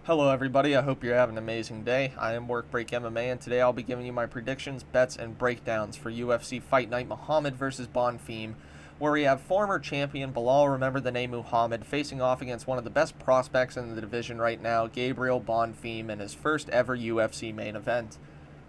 Hello everybody, I hope you're having an amazing day. I am Workbreak MMA and today I'll be giving you my predictions, bets, and breakdowns for UFC Fight Night Muhammad versus Bonfim, where we have former champion Belal, remember the name Muhammad, facing off against one of the best prospects in the division right now, Gabriel Bonfim, in his first ever UFC main event.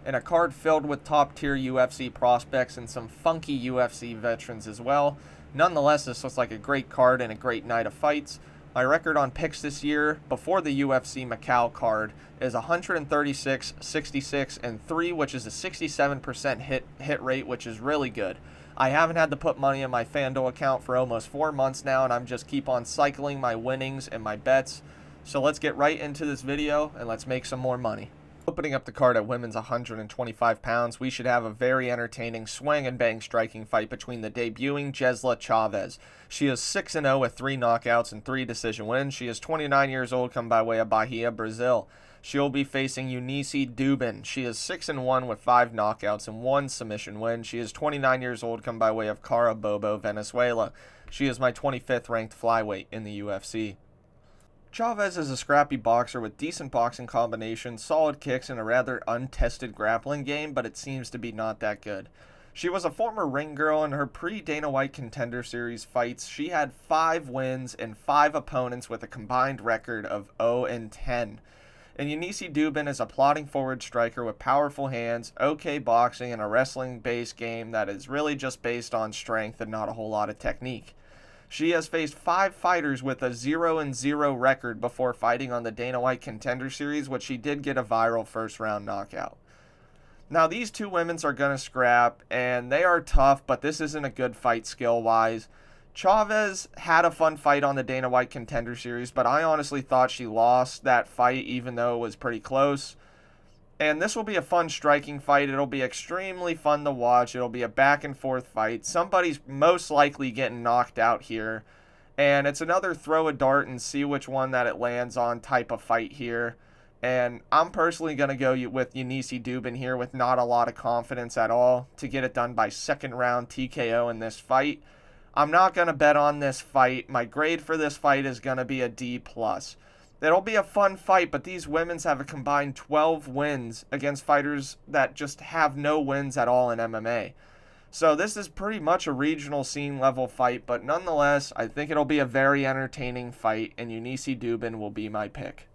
In a card filled with top tier UFC prospects and some funky UFC veterans as well. Nonetheless, this looks like a great card and a great night of fights. My record on picks this year before the UFC Macau card is 136, 66, and 3, which is a 67% hit rate, which is really good. I haven't had to put money in my FanDuel account for almost 4 months now, and I'm just keep on cycling my winnings and my bets. So let's get right into this video and let's make some more money. Opening up the card at women's 125 pounds, we should have a very entertaining swing and bang striking fight between the debuting Silva Chirez. She is 6-0 with 3 knockouts and 3 decision wins. She is 29 years old, come by way of Bahia, Brazil. She'll be facing Yannis Duben. She is 6-1 with 5 knockouts and 1 submission win. She is 29 years old, come by way of Carabobo, Venezuela. She is my 25th ranked flyweight in the UFC. Chaves is a scrappy boxer with decent boxing combinations, solid kicks, and a rather untested grappling game, but it seems to be not that good. She was a former ring girl. In her pre-Dana White Contender Series fights, she had 5 wins and 5 opponents with a combined record of 0-10. And Yannis Duben is a plodding forward striker with powerful hands, okay boxing, and a wrestling-based game that is really just based on strength and not a whole lot of technique. She has faced 5 fighters with a 0-0 record before fighting on the Dana White Contender Series, which she did get a viral first-round knockout. Now, these two women are going to scrap, and they are tough, but this isn't a good fight skill-wise. Chaves had a fun fight on the Dana White Contender Series, but I honestly thought she lost that fight, even though it was pretty close. And this will be a fun striking fight. It'll be extremely fun to watch. It'll be a back and forth fight. Somebody's most likely getting knocked out here. And it's another throw a dart and see which one that it lands on type of fight here. And I'm personally going to go with Yannis Duben here with not a lot of confidence at all to get it done by second round TKO in this fight. I'm not going to bet on this fight. My grade for this fight is going to be a D+. It'll be a fun fight, but these women's have a combined 12 wins against fighters that just have no wins at all in MMA. So this is pretty much a regional scene level fight, but nonetheless, I think it'll be a very entertaining fight, and Yannis Duben will be my pick.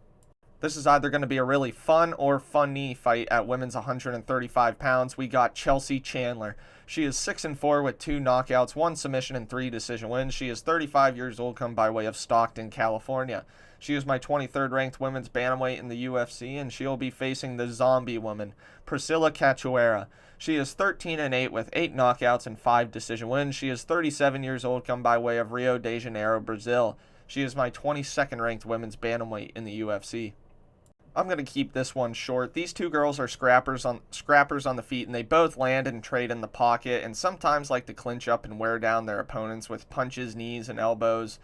This is either going to be a really fun or funny fight at women's 135 pounds. We got Chelsea Chandler. She is 6-4 with 2 knockouts, 1 submission, and 3 decision wins. She is 35 years old, come by way of Stockton, California. She is my 23rd ranked women's bantamweight in the UFC, and she'll be facing the zombie woman, Silva Chirez. She is 13-8 with 8 knockouts and 5 decision wins. She is 37 years old, come by way of Rio de Janeiro, Brazil. She is my 22nd ranked women's bantamweight in the UFC. I'm going to keep this one short. These two girls are scrappers on the feet, and they both land and trade in the pocket, and sometimes like to clinch up and wear down their opponents with punches, knees, and elbows.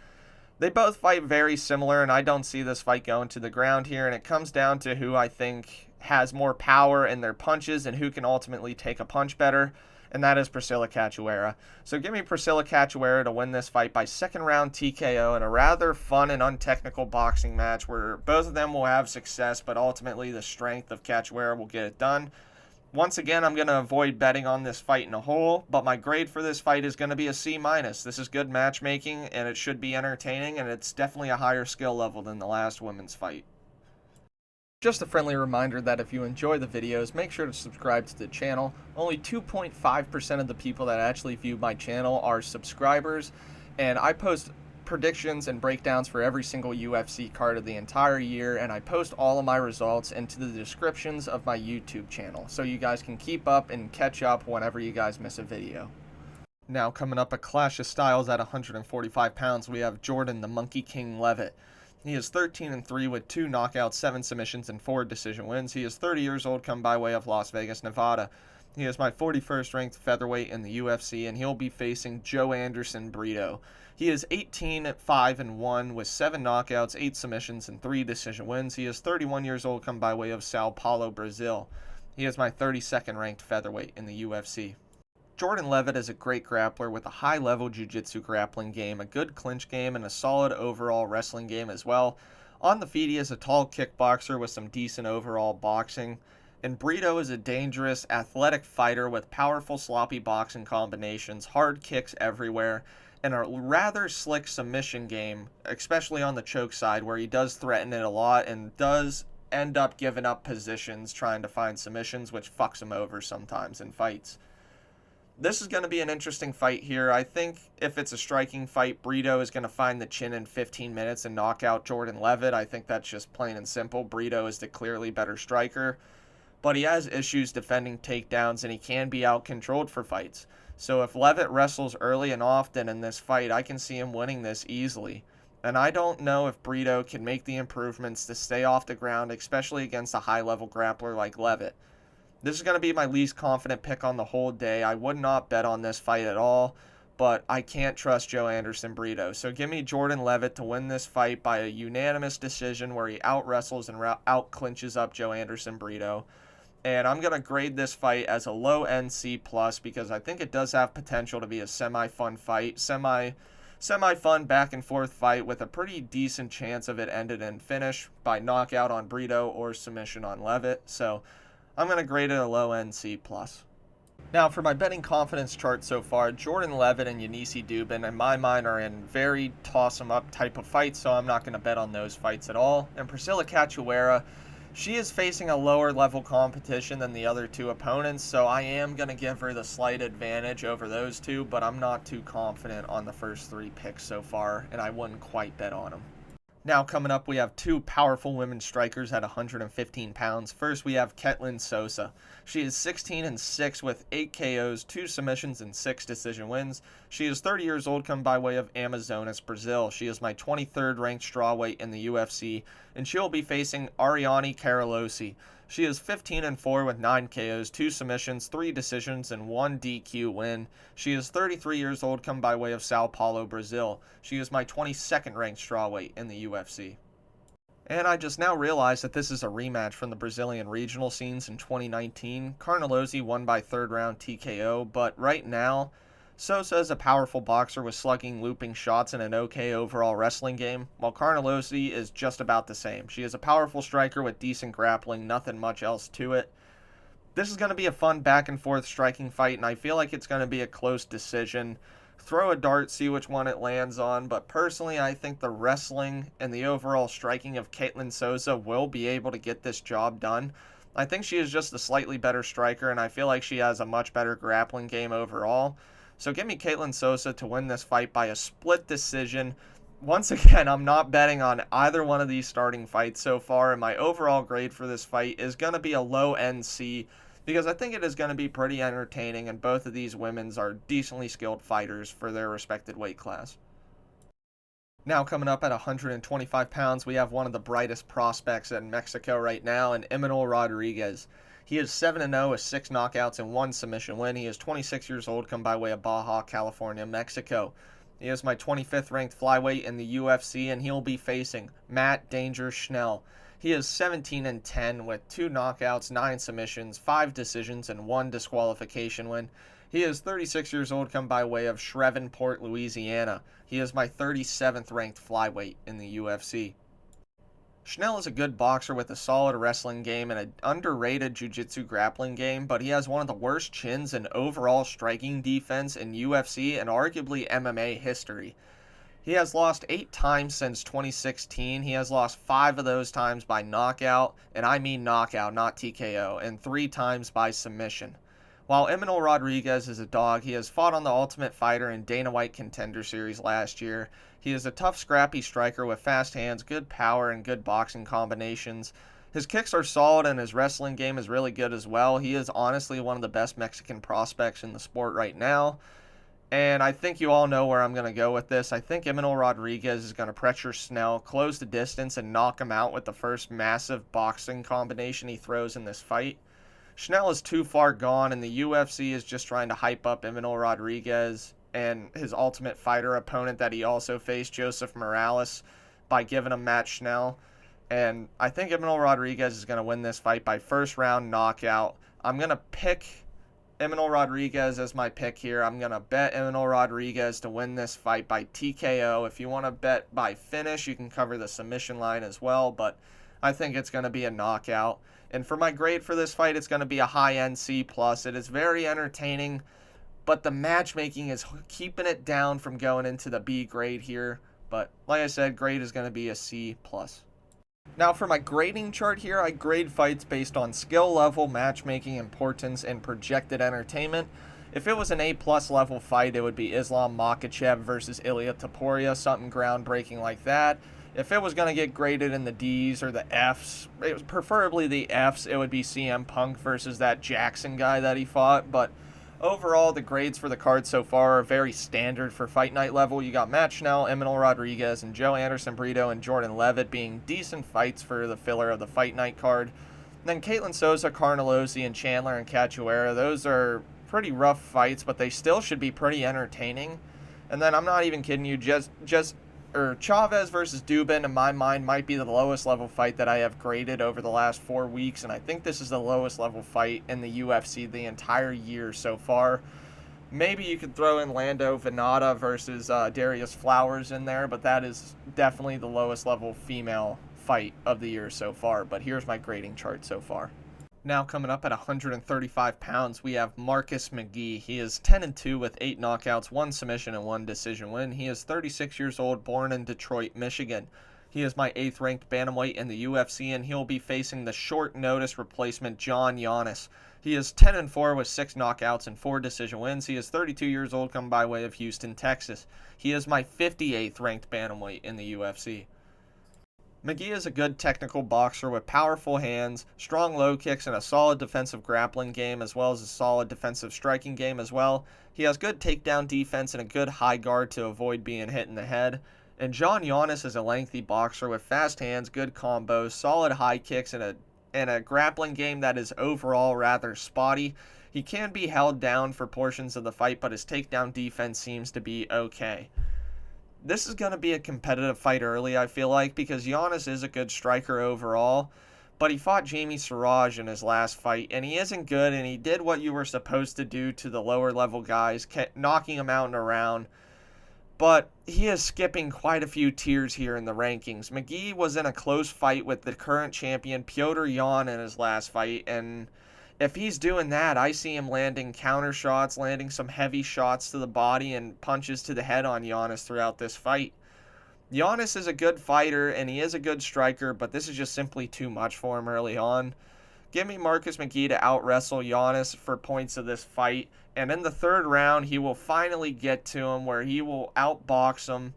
They both fight very similar, and I don't see this fight going to the ground here, and it comes down to who I think has more power in their punches and who can ultimately take a punch better, and that is Silva Chirez. So give me Silva Chirez to win this fight by second round TKO in a rather fun and untechnical boxing match where both of them will have success, but ultimately the strength of Cachoeira will get it done. Once again, I'm going to avoid betting on this fight in a whole, but my grade for this fight is going to be a C-. This is good matchmaking, and it should be entertaining, and it's definitely a higher skill level than the last women's fight. Just a friendly reminder that if you enjoy the videos, make sure to subscribe to the channel. Only 2.5% of the people that actually view my channel are subscribers, and I post predictions and breakdowns for every single UFC card of the entire year, and I post all of my results into the descriptions of my YouTube channel, so you guys can keep up and catch up whenever you guys miss a video. Now coming up, a clash of styles at 145 pounds, we have Jordan the Monkey King Leavitt. He is 13-3 with 2 knockouts, 7 submissions, and 4 decision wins. He is 30 years old, come by way of Las Vegas, Nevada. He is my 41st ranked featherweight in the UFC, and he'll be facing Joe Anderson Brito. He is 18-5-1 with 7 knockouts, 8 submissions, and 3 decision wins. He is 31 years old, come by way of Sao Paulo, Brazil. He is my 32nd ranked featherweight in the UFC. Jordan Leavitt is a great grappler with a high-level jiu-jitsu grappling game, a good clinch game, and a solid overall wrestling game as well. On the feet, he is a tall kickboxer with some decent overall boxing. And Brito is a dangerous, athletic fighter with powerful, sloppy boxing combinations, hard kicks everywhere, and a rather slick submission game, especially on the choke side, where he does threaten it a lot and does end up giving up positions trying to find submissions, which fucks him over sometimes in fights. This is going to be an interesting fight here. I think if it's a striking fight, Brito is going to find the chin in 15 minutes and knock out Jordan Leavitt. I think that's just plain and simple. Brito is the clearly better striker, but he has issues defending takedowns and he can be out-controlled for fights. So if Leavitt wrestles early and often in this fight, I can see him winning this easily. And I don't know if Brito can make the improvements to stay off the ground, especially against a high-level grappler like Leavitt. This is going to be my least confident pick on the whole day. I would not bet on this fight at all, but I can't trust Joe Anderson Brito. So give me Jordan Leavitt to win this fight by a unanimous decision where he out-wrestles and out-clinches up Joe Anderson Brito. And I'm going to grade this fight as a low NC plus because I think it does have potential to be a semi-fun fight, semi-fun back-and-forth fight with a pretty decent chance of it ended in finish by knockout on Brito or submission on Leavitt. So I'm going to grade it a low NC plus. Now, for my betting confidence chart so far, Jordan Leavitt and Yannis Duben, in my mind, are in very toss-em-up type of fights, so I'm not going to bet on those fights at all. And Priscilla Cachoeira, she is facing a lower level competition than the other two opponents, so I am going to give her the slight advantage over those two, but I'm not too confident on the first three picks so far, and I wouldn't quite bet on them. Now coming up, we have two powerful women strikers at 115 pounds. First, we have Souza. She is 16-6 with 8 KOs, 2 submissions, and 6 decision wins. She is 30 years old, come by way of Amazonas, Brazil. She is my 23rd ranked strawweight in the UFC, and she will be facing Carnelossi. She is 15-4 with 9 KOs, 2 submissions, 3 decisions, and 1 DQ win. She is 33 years old, come by way of Sao Paulo, Brazil. She is my 22nd ranked strawweight in the UFC. And I just now realized that this is a rematch from the Brazilian regional scenes in 2019. Carnelossi won by 3rd round TKO, but right now, Souza is a powerful boxer with slugging, looping shots, and an okay overall wrestling game, while Carnelossi is just about the same. She is a powerful striker with decent grappling, nothing much else to it. This is going to be a fun back-and-forth striking fight, and I feel like it's going to be a close decision. Throw a dart, see which one it lands on, but personally I think the wrestling and the overall striking of Souza will be able to get this job done. I think she is just a slightly better striker, and I feel like she has a much better grappling game overall. So give me Souza to win this fight by a split decision. Once again, I'm not betting on either one of these starting fights so far, and my overall grade for this fight is going to be a low NC because I think it is going to be pretty entertaining, and both of these women are decently skilled fighters for their respected weight class. Now coming up at 125 pounds, we have one of the brightest prospects in Mexico right now, and Imanol Rodriguez. He is 7-0 with 6 knockouts and 1 submission win. He is 26 years old, come by way of Baja, California, Mexico. He is my 25th ranked flyweight in the UFC, and he'll be facing Matt Danger Schnell. He is 17-10 with 2 knockouts, 9 submissions, 5 decisions, and 1 disqualification win. He is 36 years old, come by way of Shreveport, Louisiana. He is my 37th ranked flyweight in the UFC. Schnell is a good boxer with a solid wrestling game and an underrated jiu-jitsu grappling game, but he has one of the worst chins and overall striking defense in UFC and arguably MMA history. He has lost 8 times since 2016. He has lost 5 of those times by knockout, and I mean knockout, not TKO, and 3 times by submission. While Imanol Rodriguez is a dog, he has fought on the Ultimate Fighter and Dana White Contender Series last year. He is a tough, scrappy striker with fast hands, good power, and good boxing combinations. His kicks are solid, and his wrestling game is really good as well. He is honestly one of the best Mexican prospects in the sport right now. And I think you all know where I'm going to go with this. I think Imanol Rodriguez is going to pressure Schnell, close the distance, and knock him out with the first massive boxing combination he throws in this fight. Schnell is too far gone, and the UFC is just trying to hype up Imanol Rodriguez and his Ultimate Fighter opponent that he also faced, Joseph Morales, by giving him Matt Schnell. And I think Imanol Rodriguez is going to win this fight by first round knockout. I'm going to pick Emmanuel Rodriguez as my pick here. I'm going to bet Emmanuel Rodriguez to win this fight by TKO. If you want to bet by finish, you can cover the submission line as well, but I think it's going to be a knockout. And for my grade for this fight, it's going to be a high-end C+. It is very entertaining, but the matchmaking is keeping it down from going into the B grade here. But like I said, grade is going to be a C+. Now for my grading chart here, I grade fights based on skill level, matchmaking, importance, and projected entertainment. If it was an A+ level fight, it would be Islam Makhachev versus Ilia Topuria, something groundbreaking like that. If it was going to get graded in the D's or the F's, preferably the F's, it would be CM Punk versus that Jackson guy that he fought. But overall, the grades for the card so far are very standard for Fight Night level. You got Matt Schnell, Emmanuel Rodriguez, and Joe Anderson Brito and Jordan Leavitt being decent fights for the filler of the Fight Night card. And then Souza, Carnelossi, and Chandler and Cachoeira, those are pretty rough fights, but they still should be pretty entertaining. And then I'm not even kidding you, Chaves versus Duben, in my mind, might be the lowest level fight that I have graded over the last 4 weeks, and I think this is the lowest level fight in the UFC the entire year so far. Maybe you could throw in Lando Venata versus Darius Flowers in there, but that is definitely the lowest level female fight of the year so far. But here's my grading chart so far. Now coming up at 135 pounds, we have Marcus Mghee. He is 10-2 with 8 knockouts, 1 submission, and 1 decision win. He is 36 years old, born in Detroit, Michigan. He is my 8th ranked bantamweight in the UFC, and he'll be facing the short notice replacement Yannis. He is 10-4 with 6 knockouts and 4 decision wins. He is 32 years old, come by way of Houston, Texas. He is my 58th ranked bantamweight in the UFC. Mghee is a good technical boxer with powerful hands, strong low kicks, and a solid defensive grappling game, as well as a solid defensive striking game as well. He has good takedown defense and a good high guard to avoid being hit in the head. And Yannis is a lengthy boxer with fast hands, good combos, solid high kicks, and a grappling game that is overall rather spotty. He can be held down for portions of the fight, but his takedown defense seems to be okay. This is going to be a competitive fight early, I feel like, because Yannis is a good striker overall, but he fought Jamie Siraj in his last fight, and he isn't good, and he did what you were supposed to do to the lower level guys, knocking them out and around, but he is skipping quite a few tiers here in the rankings. Mghee was in a close fight with the current champion, Petr Yan, in his last fight, and if he's doing that, I see him landing counter shots, landing some heavy shots to the body and punches to the head on Yannis throughout this fight. Yannis is a good fighter and he is a good striker, but this is just simply too much for him early on. Give me Marcus Mghee to out-wrestle Yannis for points of this fight, and in the 3rd round, he will finally get to him where he will outbox him.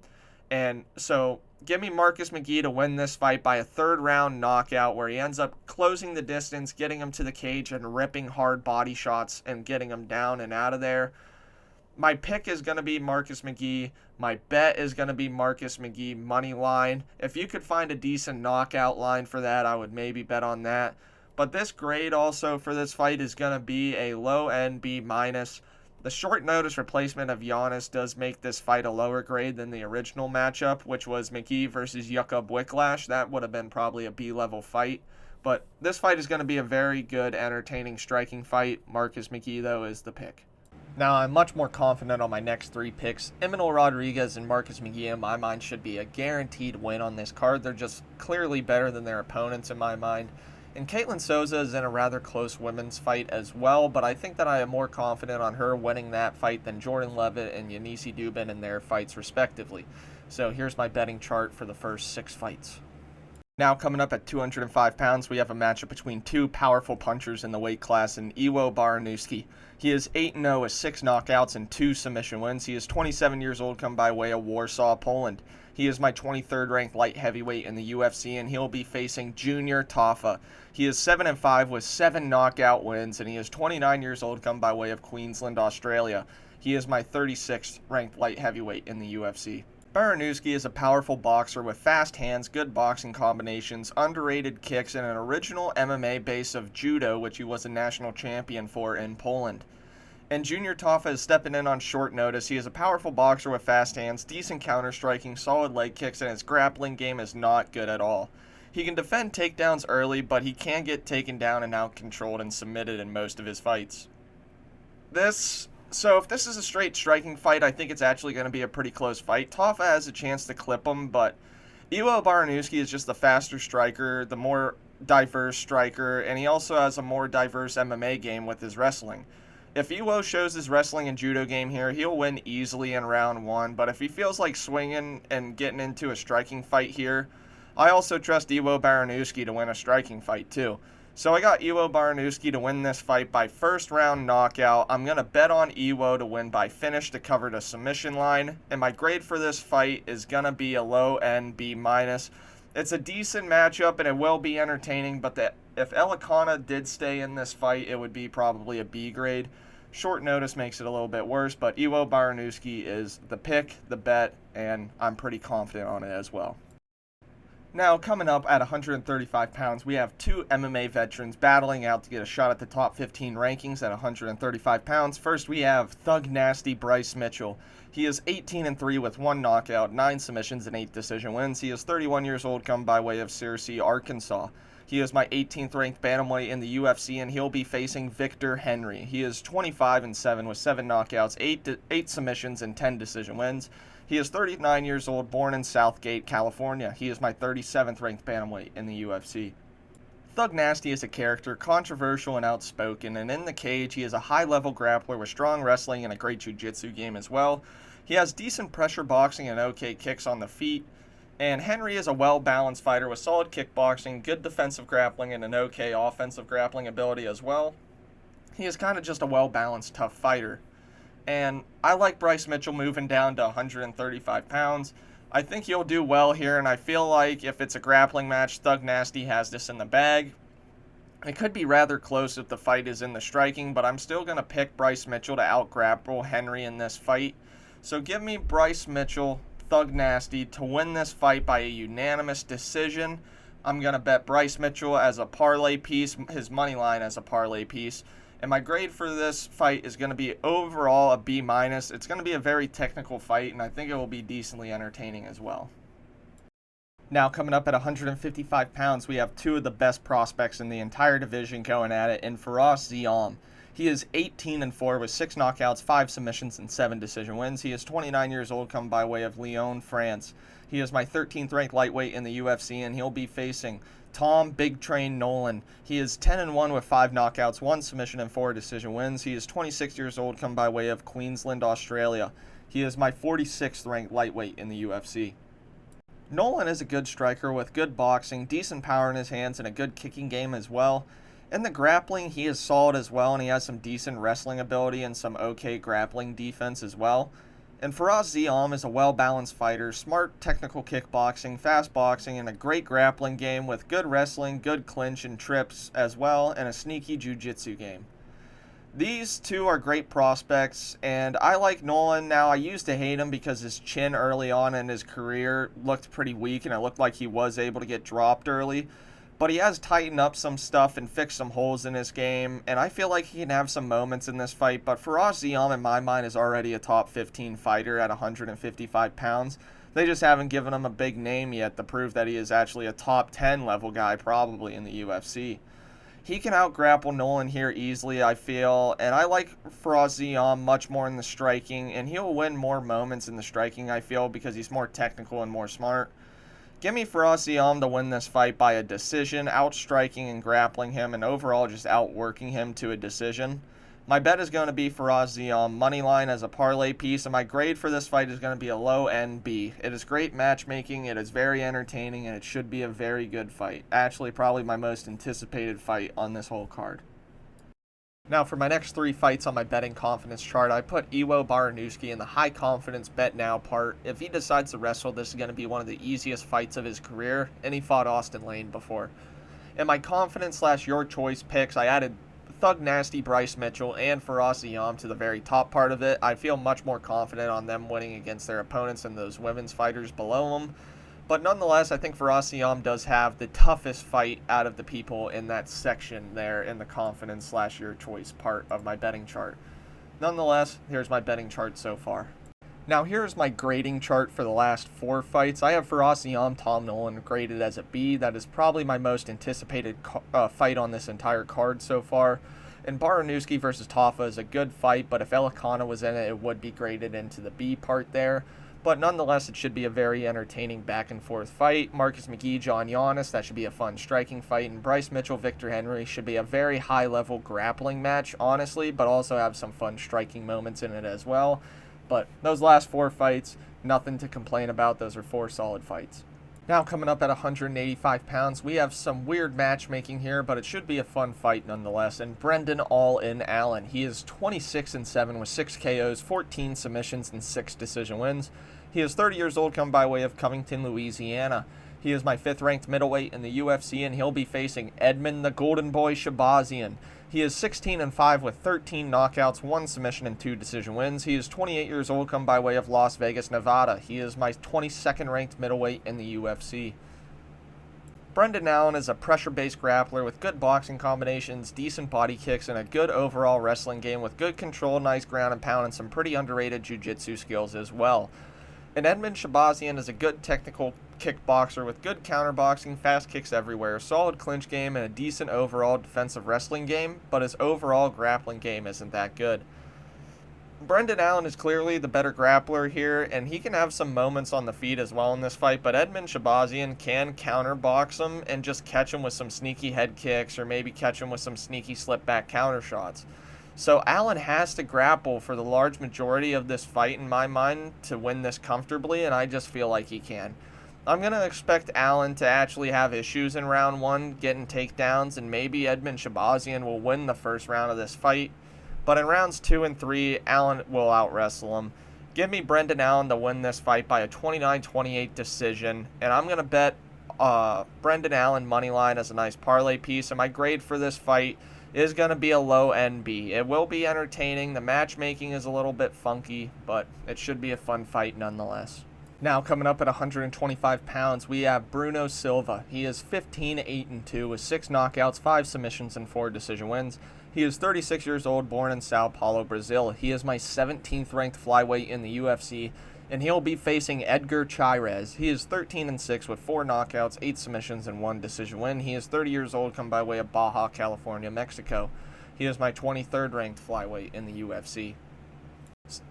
And so give me Marcus Mghee to win this fight by a 3rd round knockout where he ends up closing the distance, getting him to the cage, and ripping hard body shots and getting him down and out of there. My pick is going to be Marcus Mghee. My bet is going to be Marcus Mghee money line. If you could find a decent knockout line for that, I would maybe bet on that. But this grade also for this fight is going to be a low-end B-. The short notice replacement of Yannis does make this fight a lower grade than the original matchup, which was Mghee versus Jakub Whiplash. That would have been probably a B-level fight. But this fight is going to be a very good, entertaining striking fight. Marcus Mghee, though, is the pick. Now, I'm much more confident on my next 3 picks. Emmanuel Rodriguez and Marcus Mghee, in my mind, should be a guaranteed win on this card. They're just clearly better than their opponents, in my mind. And Souza is in a rather close women's fight as well, but I think that I am more confident on her winning that fight than Jordan Leavitt and Yannis Duben in their fights respectively. So here's my betting chart for the first 6 fights. Now coming up at 205 pounds, we have a matchup between 2 powerful punchers in the weight class in Iwo Baranewski. He is 8-0 with 6 knockouts and 2 submission wins. He is 27 years old, come by way of Warsaw, Poland. He is my 23rd ranked light heavyweight in the UFC, and he'll be facing Junior Tafa. He is 7-5 with 7 knockout wins, and he is 29 years old, come by way of Queensland, Australia. He is my 36th ranked light heavyweight in the UFC. Baranewski is a powerful boxer with fast hands, good boxing combinations, underrated kicks, and an original MMA base of judo, which he was a national champion for in Poland. And Junior Tafa is stepping in on short notice. He is a powerful boxer with fast hands, decent counter-striking, solid leg kicks, and his grappling game is not good at all. He can defend takedowns early, but he can get taken down and out-controlled and submitted in most of his fights. So if this is a straight striking fight, I think it's actually going to be a pretty close fight. Tafa has a chance to clip him, but Baranewski is just the faster striker, the more diverse striker, and he also has a more diverse MMA game with his wrestling. If Iwo shows his wrestling and judo game here, he'll win easily in round 1, but if he feels like swinging and getting into a striking fight here, I also trust Baranewski to win a striking fight too. So I got Baranewski to win this fight by first round knockout. I'm going to bet on to win by finish to cover the submission line, and my grade for this fight is going to be a low end B-. It's a decent matchup and it will be entertaining, but if Elikana did stay in this fight, it would be probably a B grade. Short notice makes it a little bit worse, but Baranewski is the pick, the bet, and I'm pretty confident on it as well. Now, coming up at 135 pounds, we have two MMA veterans battling out to get a shot at the top 15 rankings at 135 pounds. First, we have Thug Nasty Bryce Mitchell. He is 18-3 with 1 knockout, 9 submissions, and 8 decision wins. He is 31 years old, come by way of Searcy, Arkansas. He is my 18th ranked bantamweight in the UFC, and he'll be facing Victor Henry. He is 25-7 with 7 knockouts, 8 submissions, and 10 decision wins. He is 39 years old, born in Southgate, California. He is my 37th ranked bantamweight in the UFC. Thug Nasty is a character, controversial and outspoken, and in the cage, he is a high-level grappler with strong wrestling and a great jiu-jitsu game as well. He has decent pressure boxing and okay kicks on the feet. And Henry is a well-balanced fighter with solid kickboxing, good defensive grappling, and an okay offensive grappling ability as well. He is kind of just a well-balanced, tough fighter. And I like Bryce Mitchell moving down to 135 pounds. I think he'll do well here, and I feel like if it's a grappling match, Thug Nasty has this in the bag. It could be rather close if the fight is in the striking, but I'm still going to pick Bryce Mitchell to out-grapple Henry in this fight. So give me Bryce Mitchell, Thug Nasty, to win this fight by a unanimous decision. I'm going to bet Bryce Mitchell as a parlay piece, his money line as a parlay piece. And my grade for this fight is going to be overall a B-. It's going to be a very technical fight, and I think it will be decently entertaining as well. Now, coming up at 155 pounds, we have two of the best prospects in the entire division going at it in Ziam. He is 18-4 with 6 knockouts, 5 submissions, and 7 decision wins. He is 29 years old, come by way of Lyon, France. He is my 13th ranked lightweight in the UFC, and he'll be facing Tom Big Train Nolan. He is 10-1 with 5 knockouts, 1 submission, and 4 decision wins. He is 26 years old, come by way of Queensland, Australia. He is my 46th ranked lightweight in the UFC. Nolan is a good striker with good boxing, decent power in his hands, and a good kicking game as well. In the grappling, he is solid as well, and he has some decent wrestling ability and some okay grappling defense as well. And Ziam is a well-balanced fighter, smart technical kickboxing, fast boxing, and a great grappling game with good wrestling, good clinch and trips as well, and a sneaky jiu-jitsu game. These two are great prospects, and I like Nolan. Now, I used to hate him because his chin early on in his career looked pretty weak, and it looked like he was able to get dropped early. But he has tightened up some stuff and fixed some holes in his game, and I feel like he can have some moments in this fight. But Ziam, in my mind, is already a top 15 fighter at 155 pounds. They just haven't given him a big name yet to prove that he is actually a top 10 level guy probably in the UFC. He can out-grapple Nolan here easily, I feel, and I like Ziam much more in the striking, and he'll win more moments in the striking, I feel, because he's more technical and more smart. Give me Ziam to win this fight by a decision, outstriking and grappling him, and overall just outworking him to a decision. My bet is going to be Ziam moneyline as a parlay piece, and my grade for this fight is going to be a low end B. It is great matchmaking, it is very entertaining, and it should be a very good fight. Actually, probably my most anticipated fight on this whole card. Now, for my next 3 fights on my betting confidence chart, I put Baranewski in the high confidence bet now part. If he decides to wrestle, this is going to be one of the easiest fights of his career, and he fought Austin Lane before. In my confidence / your choice picks, I added Thug Nasty Bryce Mitchell and Ziam to the very top part of it. I feel much more confident on them winning against their opponents and those women's fighters below them. But nonetheless, I think Ziam does have the toughest fight out of the people in that section there in the confidence / your choice part of my betting chart. Nonetheless, here's my betting chart so far. Now here's my grading chart for the last 4 fights. I have Ziam Tom Nolan graded as a B. That is probably my most anticipated fight on this entire card so far. And Baranewski versus Tafa is a good fight, but if Elikana was in it, it would be graded into the B part there. But nonetheless, it should be a very entertaining back-and-forth fight. Marcus Mghee, John Yannis, that should be a fun striking fight. And Bryce Mitchell, Victor Henry should be a very high-level grappling match, honestly, but also have some fun striking moments in it as well. But those last 4 fights, nothing to complain about. Those are 4 solid fights. Now coming up at 185 pounds, we have some weird matchmaking here, but it should be a fun fight nonetheless. And Brendan All-In Allen, he is 26-7 with 6 KOs, 14 submissions, and 6 decision wins. He is 30 years old, come by way of Covington, Louisiana. He is my 5th ranked middleweight in the UFC, and he'll be facing Edmund the Golden Boy Shahbazyan. He is 16-5 with 13 knockouts, 1 submission, and 2 decision wins. He is 28 years old, come by way of Las Vegas, Nevada. He is my 22nd ranked middleweight in the UFC. Brendan Allen is a pressure-based grappler with good boxing combinations, decent body kicks, and a good overall wrestling game with good control, nice ground and pound, and some pretty underrated jiu-jitsu skills as well. And Edmund Shahbazyan is a good technical kickboxer with good counterboxing, fast kicks everywhere, solid clinch game, and a decent overall defensive wrestling game, but his overall grappling game isn't that good. Brendan Allen is clearly the better grappler here, and he can have some moments on the feet as well in this fight, but Edmund Shahbazyan can counterbox him and just catch him with some sneaky head kicks or maybe catch him with some sneaky slip back counter shots. So Allen has to grapple for the large majority of this fight in my mind to win this comfortably, and I just feel like he can. I'm going to expect Allen to actually have issues in round 1, getting takedowns, and maybe Edmund Shahbazyan will win the first round of this fight. But in rounds 2 and 3, Allen will out-wrestle him. Give me Brendan Allen to win this fight by a 29-28 decision, and I'm going to bet Brendan Allen moneyline as a nice parlay piece, and my grade for this fight is going to be a low NB. It will be entertaining. The matchmaking is a little bit funky, but it should be a fun fight nonetheless. Now coming up at 125 pounds, we have Bruno Silva. He is 15-8-2 with 6 knockouts, 5 submissions, and 4 decision wins. He is 36 years old, born in Sao Paulo, Brazil. He is my 17th ranked flyweight in the UFC, and he'll be facing Edgar Chirez. He is 13-6 with 4 knockouts, 8 submissions, and 1 decision win. He is 30 years old, come by way of Baja, California, Mexico. He is my 23rd ranked flyweight in the UFC.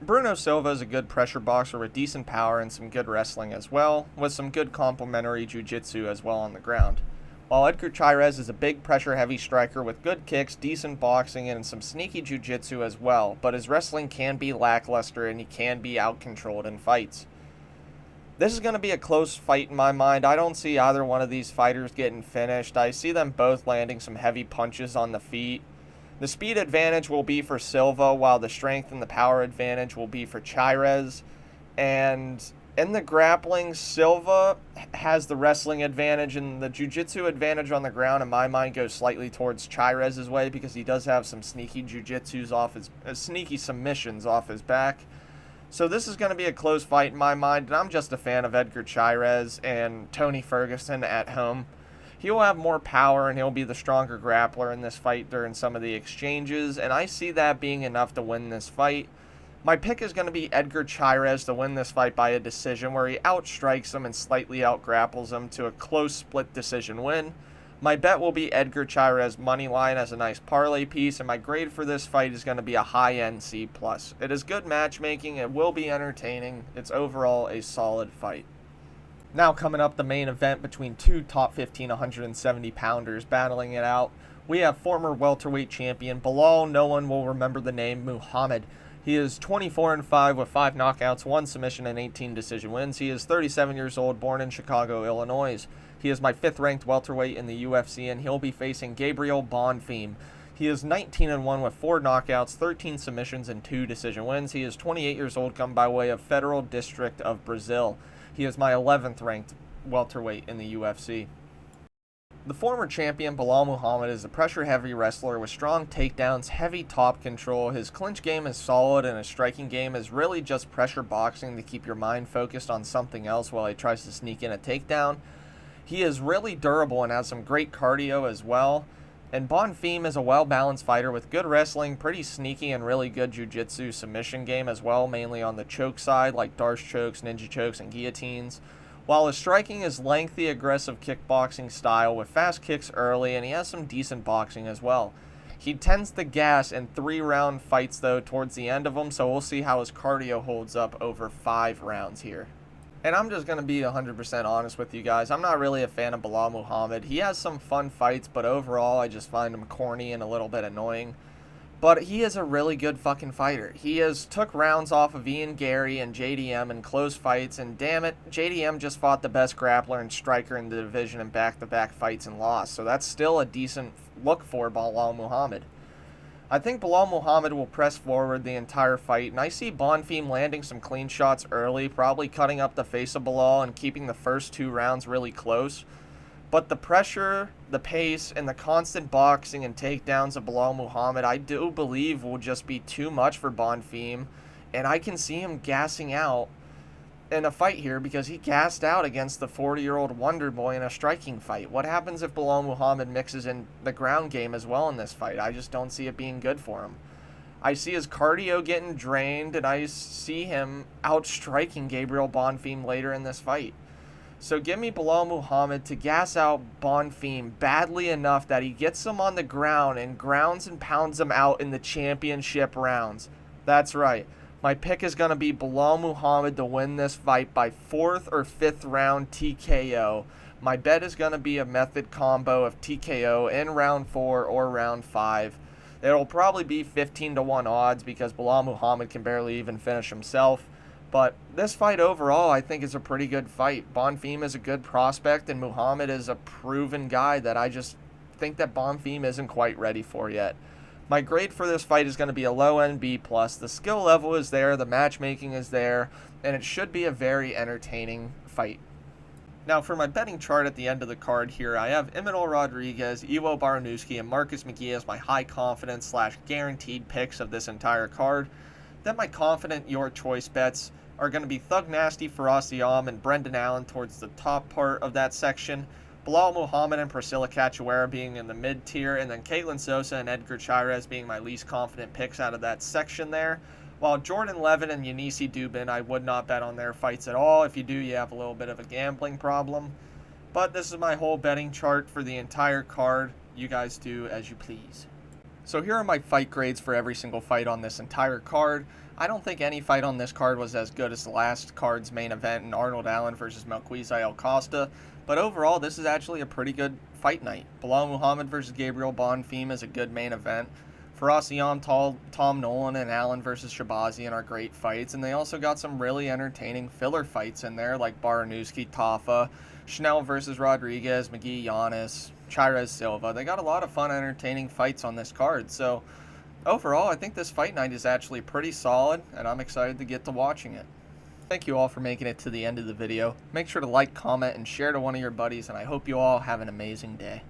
Bruno Silva is a good pressure boxer with decent power and some good wrestling as well, with some good complementary jiu-jitsu as well on the ground. While Edgar Chirez is a big pressure-heavy striker with good kicks, decent boxing, and some sneaky jiu-jitsu as well, but his wrestling can be lackluster and he can be out-controlled in fights. This is going to be a close fight in my mind. I don't see either one of these fighters getting finished. I see them both landing some heavy punches on the feet. The speed advantage will be for Silva, while the strength and the power advantage will be for Chirez. And in the grappling, Silva has the wrestling advantage, and the jiu-jitsu advantage on the ground, in my mind, goes slightly towards Chirez's way because he does have some sneaky jiu-jitsus off his sneaky submissions off his back. So this is going to be a close fight in my mind, and I'm just a fan of Edgar Chirez and Tony Ferguson at home. He'll have more power and he'll be the stronger grappler in this fight during some of the exchanges, and I see that being enough to win this fight. My pick is going to be Edgar Chirez to win this fight by a decision where he outstrikes him and slightly outgrapples him to a close split decision win. My bet will be Edgar Chirez money line as a nice parlay piece, and my grade for this fight is going to be a high-end C+. It is good matchmaking, it will be entertaining, it's overall a solid fight. Now coming up, the main event between 2 top 15 170-pounders battling it out. We have former welterweight champion Belal, no one will remember the name, Muhammad. He is 24-5 with 5 knockouts, 1 submission, and 18 decision wins. He is 37 years old, born in Chicago, Illinois. He is my 5th ranked welterweight in the UFC, and he'll be facing Gabriel Bonfim. He is 19-1 with 4 knockouts, 13 submissions, and 2 decision wins. He is 28 years old, come by way of Federal District of Brazil. He is my 11th ranked welterweight in the UFC. The former champion Belal Muhammad is a pressure-heavy wrestler with strong takedowns, heavy top control. His clinch game is solid, and his striking game is really just pressure boxing to keep your mind focused on something else while he tries to sneak in a takedown. He is really durable and has some great cardio as well. And Bonfim is a well-balanced fighter with good wrestling, pretty sneaky, and really good jiu-jitsu submission game as well, mainly on the choke side, like Darce chokes, ninja chokes, and guillotines. While his striking is lengthy, aggressive kickboxing style with fast kicks early, and he has some decent boxing as well. He tends to gas in 3-round fights, though, towards the end of them, so we'll see how his cardio holds up over 5 rounds here. And I'm just going to be 100% honest with you guys. I'm not really a fan of Belal Muhammad. He has some fun fights, but overall, I just find him corny and a little bit annoying. But he is a really good fucking fighter. He has took rounds off of Ian Gary and JDM in close fights, and damn it, JDM just fought the best grappler and striker in the division in back-to-back fights and lost. So that's still a decent look for Belal Muhammad. I think Belal Muhammad will press forward the entire fight, and I see Bonfim landing some clean shots early, probably cutting up the face of Belal and keeping the first 2 rounds really close. But the pressure, the pace, and the constant boxing and takedowns of Belal Muhammad, I do believe will just be too much for Bonfim, and I can see him gassing out in a fight here because he gassed out against the 40-year-old Wonder Boy in a striking fight. What happens if Belal Muhammad mixes in the ground game as well in this fight? I just don't see it being good for him. I see his cardio getting drained, and I see him outstriking Gabriel Bonfim later in this fight. So give me Belal Muhammad to gas out Bonfim badly enough that he gets him on the ground and grounds and pounds him out in the championship rounds. That's right. My pick is going to be Belal Muhammad to win this fight by 4th or 5th round TKO. My bet is going to be a method combo of TKO in round 4 or round 5. It'll probably be 15-1 odds because Belal Muhammad can barely even finish himself. But this fight overall, I think, is a pretty good fight. Bonfim is a good prospect, and Muhammad is a proven guy that I just think that Bonfim isn't quite ready for yet. My grade for this fight is going to be a low-end B+. The skill level is there, the matchmaking is there, and it should be a very entertaining fight. Now, for my betting chart at the end of the card here, I have Imanol Rodriguez, Iwo Baranewski, and Marcus Mghee as my high-confidence / guaranteed picks of this entire card. Then my confident your choice bets are going to be Thug Nasty for Ziam and Brendan Allen towards the top part of that section, Belal Muhammad and Priscilla Cachoeira being in the mid-tier, and then Caitlin Souza and Edgar Chaves being my least confident picks out of that section there. While Jordan Leavitt and Yannis Duben, I would not bet on their fights at all. If you do, you have a little bit of a gambling problem. But this is my whole betting chart for the entire card. You guys do as you please. So here are my fight grades for every single fight on this entire card. I don't think any fight on this card was as good as the last card's main event in Arnold Allen versus Mghee Costa, but overall this is actually a pretty good fight night. Belal Muhammad versus Gabriel Bonfim is a good main event. For Ziam, Tom Nolan and Allen versus Shahbazyan are great fights, and they also got some really entertaining filler fights in there like Baranewski, Tafa, Schnell versus Rodriguez, Mghee, Yannis, Chirez, Silva. They got a lot of fun, entertaining fights on this card. So overall, I think this fight night is actually pretty solid, and I'm excited to get to watching it. Thank you all for making it to the end of the video. Make sure to like, comment, and share to one of your buddies, and I hope you all have an amazing day.